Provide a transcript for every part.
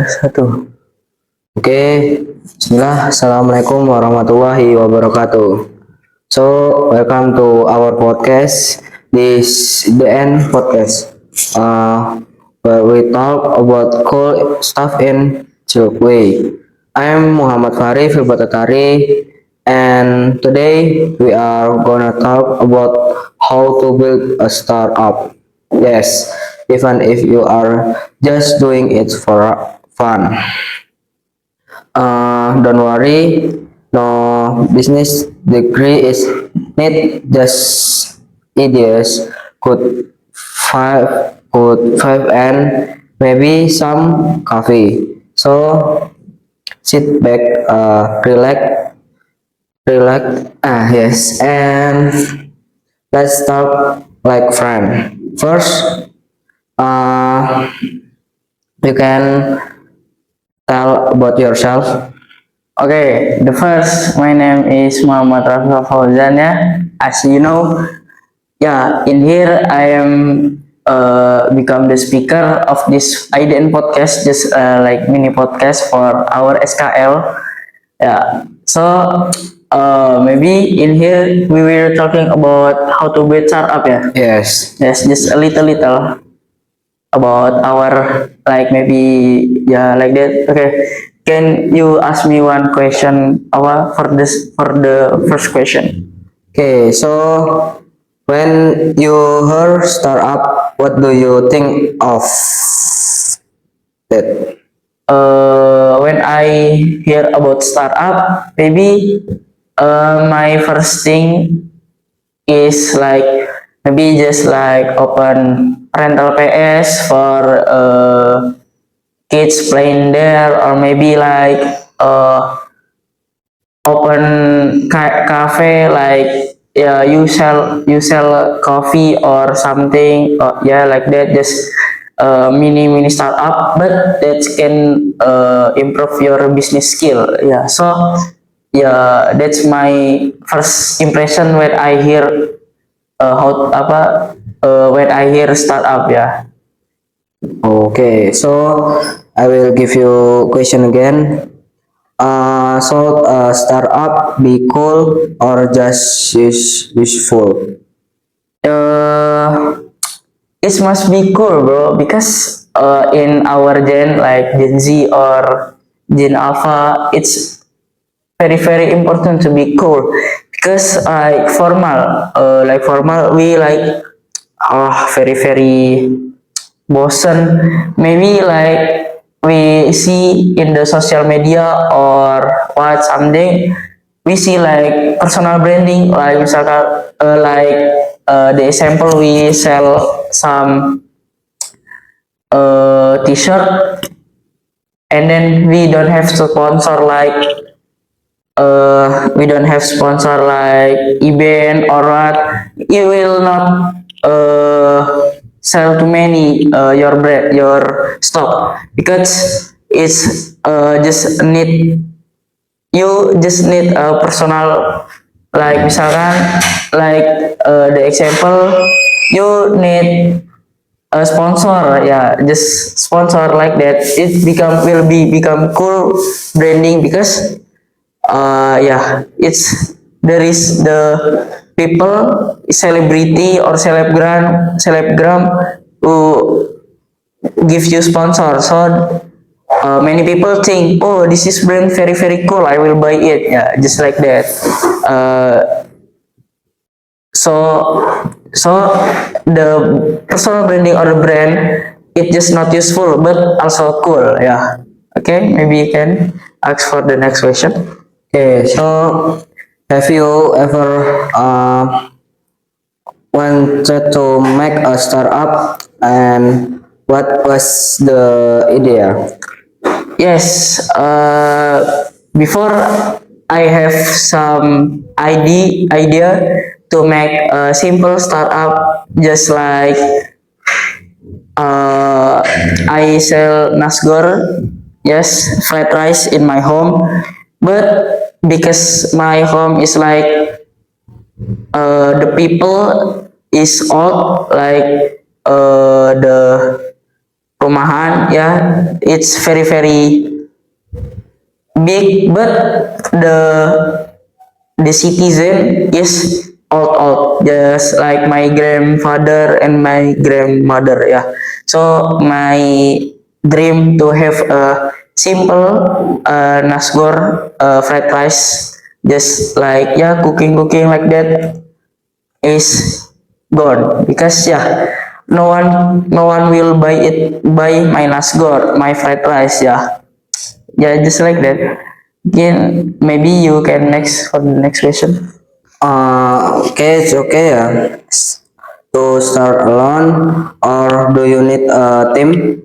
Satu. Oke, Bismillah. Assalamualaikum warahmatullahi wabarakatuh. So, welcome to our podcast. This the end podcast. Where we talk about cool stuff in chill way. I am Muhammad Farif Batatari, and today we are gonna talk about how to build a startup. Yes, even if you are just doing it for fun. Don't worry, no business degree is need, just ideas, could five and maybe some coffee. So sit back, yes, and let's talk like friend. First, uh, you can tell about yourself. Okay, the first, my name is Muhammad Rafa Fauzan ya. As you know, in here I am become the speaker of this IDN podcast, just like mini podcast for our SKL. So maybe in here we were talking about how to build startup ya. Yes. Yes, just a little about our like maybe like that. Okay, can you ask me one question for the first question? Okay, so when you heard startup, what do you think of that? When I hear about startup, maybe my first thing is like maybe just like open rental PS for kids playing there, or maybe like open cafe, like you sell coffee or something, like that, just mini startup, but that can improve your business skill. So that's my first impression when I hear when I hear startup ya. Okay, so I will give you question again. Startup be cool or just useful? uh, it must be cool, bro, because in our gen, like Gen Z or Gen Alpha, it's very important to be cool, because like formal we like very bosen, maybe like we see in the social media or what something, we see like personal branding, like misalkan the example, we sell some t-shirt, and then we don't have sponsor like event or what, you will not sell too many your stock, because it's you just need a personal, like misalkan, like the example, you need a sponsor, just sponsor, like that, it become cool branding, because it's there is the people, celebrity or celebgram who give you sponsor. So many people think, oh, this is brand very cool, I will buy it, just like that. uh, so the personal branding or the brand, it just not useful but also cool. Okay, maybe you can ask for the next question. Okay, so have you ever wanted to make a startup, and what was the idea? Yes, before, I have some idea to make a simple startup, just like I sell nasgor, yes, fried rice in my home, but because my home is like the people is old, like the rumahan, ya, it's very very big, but the the citizen is old, just like my grandfather and my grandmother, yeah. So my dream to have a simple nasgor, fried rice, just like, yeah, cooking like that is gone, because, yeah, no one will buy my nasgor, my fried rice, yeah. Yeah, just like that. Again, maybe you can next for the next question. Okay, it's okay ya. To start alone, or do you need a team?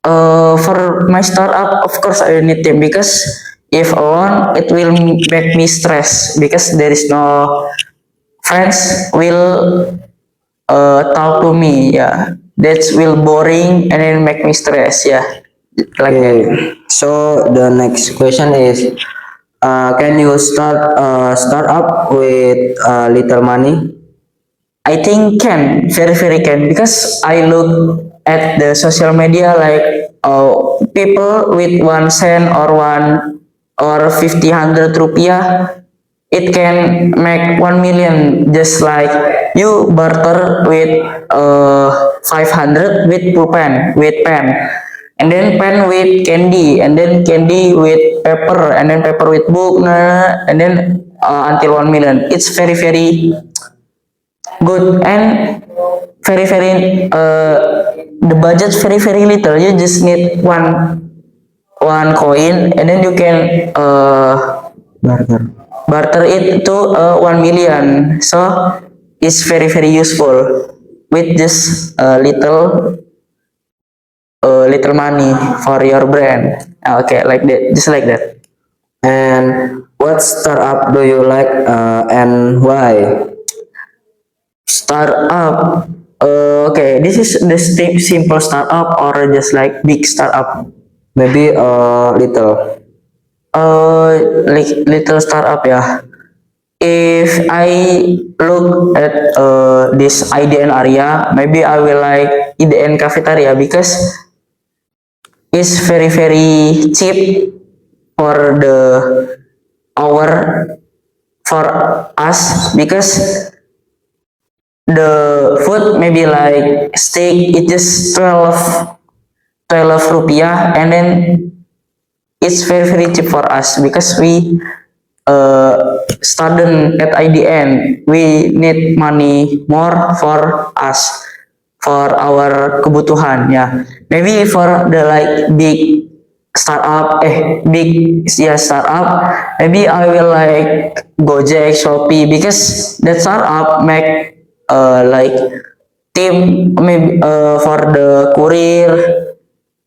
For my startup, of course, I need team, because if alone, it will make me stress, because there is no friends will talk to me. Yeah, that will boring and then make me stress. Yeah, like that. Okay, so the next question is, can you start a startup with little money? I think can, very very can, because I look at the social media, like, people with 1 cent or 50 100 rupiah, it can make 1 million, just like you barter with 500 with pulpen with pen, and then pen with candy, and then candy with paper, and then paper with book, nah, and then until 1 million. It's very very good, and very very the budget very very little. You just need one coin, and then you can Burger. barter it to 1 million. So it's very very useful with just little money for your brand. Okay, like that, just like that. And what startup do you like and why? Startup. Okay, this is the simple startup or just like big startup. Maybe a little. Like little startup, ya. If I look at this IDN area, maybe I will like IDN cafeteria, because it's very very cheap for the hour for us, because the food maybe like steak, it just 12 rupiah, and then it's very very cheap for us, because we student at IDN, we need money more for us, for our kebutuhan, ya. Maybe for the like big startup, big, yeah, startup, maybe I will like Gojek, Shopee, because that startup make like team, maybe for the courier,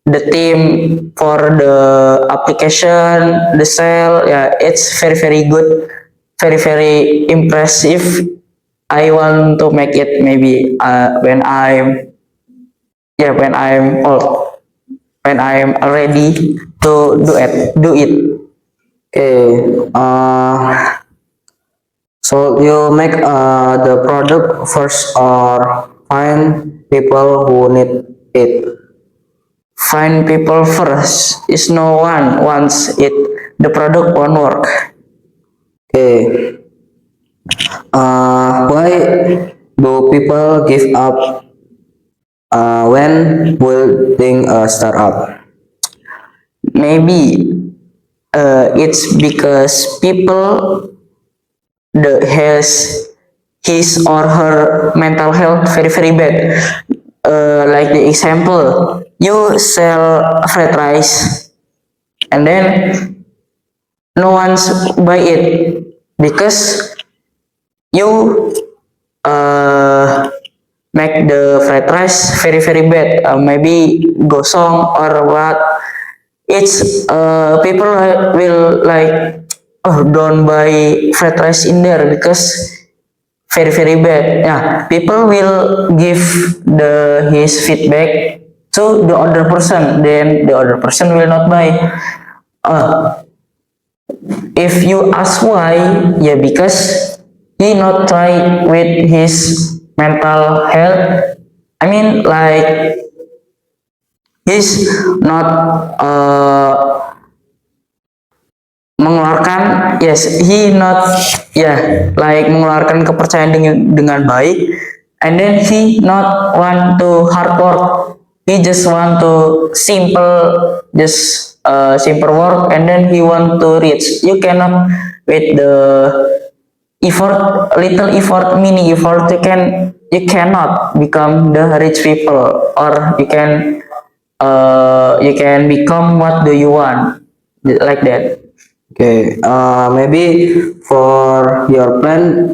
the team for the application, the sale, yeah, it's very very good, very very impressive. I want to make it, maybe when I'm, yeah, when I'm old, when I'm ready to do it. Okay. So you make the product first or find people who need it? Find people first, is no one wants it, the product won't work. Okay. Why do people give up when building a startup? Maybe it's because people has his or her mental health very very bad. Like the example, you sell fried rice, and then no one's buy it, because you uh, make the fried rice very very bad, maybe gosong or what. It's people will like, oh, don't buy fried rice in there, because very very bad. Yeah, people will give his feedback to the other person, then the other person will not buy. uh, if you ask why, yeah, because he not try with his mental health. I mean, like, he's not mengeluarkan, yes, he not, like mengeluarkan kepercayaan dengan baik, and then he not want to hard work, he just want to simple work, and then he want to reach. You cannot with the effort, little effort, mini effort, you cannot become the rich people, or you can become what do you want, like that. Okay, maybe for your plan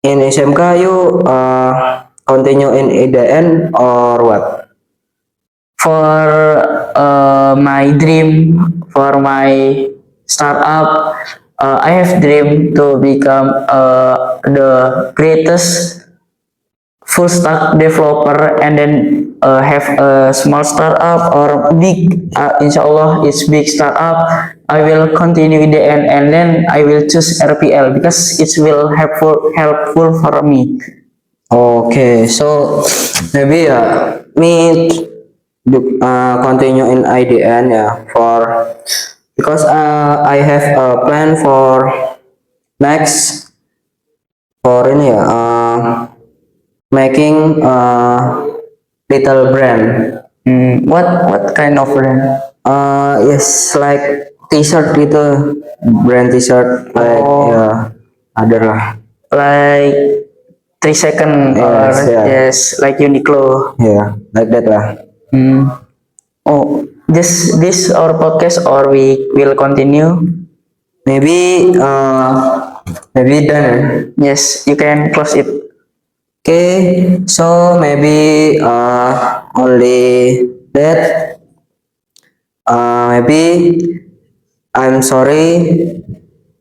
in SMK, you continue in IDN or what? For my dream, for my startup, I have dream to become the greatest full stack developer, and then have a small startup or big, inshallah it's big startup. I will continue in the end, and then I will choose RPL because it will helpful for me. Okay, so maybe me continue in IDN for because I have a plan for next for ini making little brand. What kind of brand? Yes, like t-shirt gitu, brand t-shirt like Oh. ada lah. Like 3 second, or Yes, yeah. yes, like Uniqlo. Like that lah. Oh, this our podcast, or we will continue? Maybe done. Yes, you can close it. Okay, so maybe only that. Maybe I'm sorry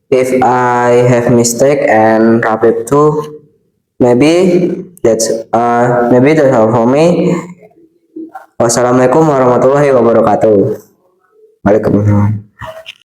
if I have mistake and Rapid too. Maybe that's all for me. Wassalamualaikum warahmatullahi wabarakatuh. Waalaikumsalam.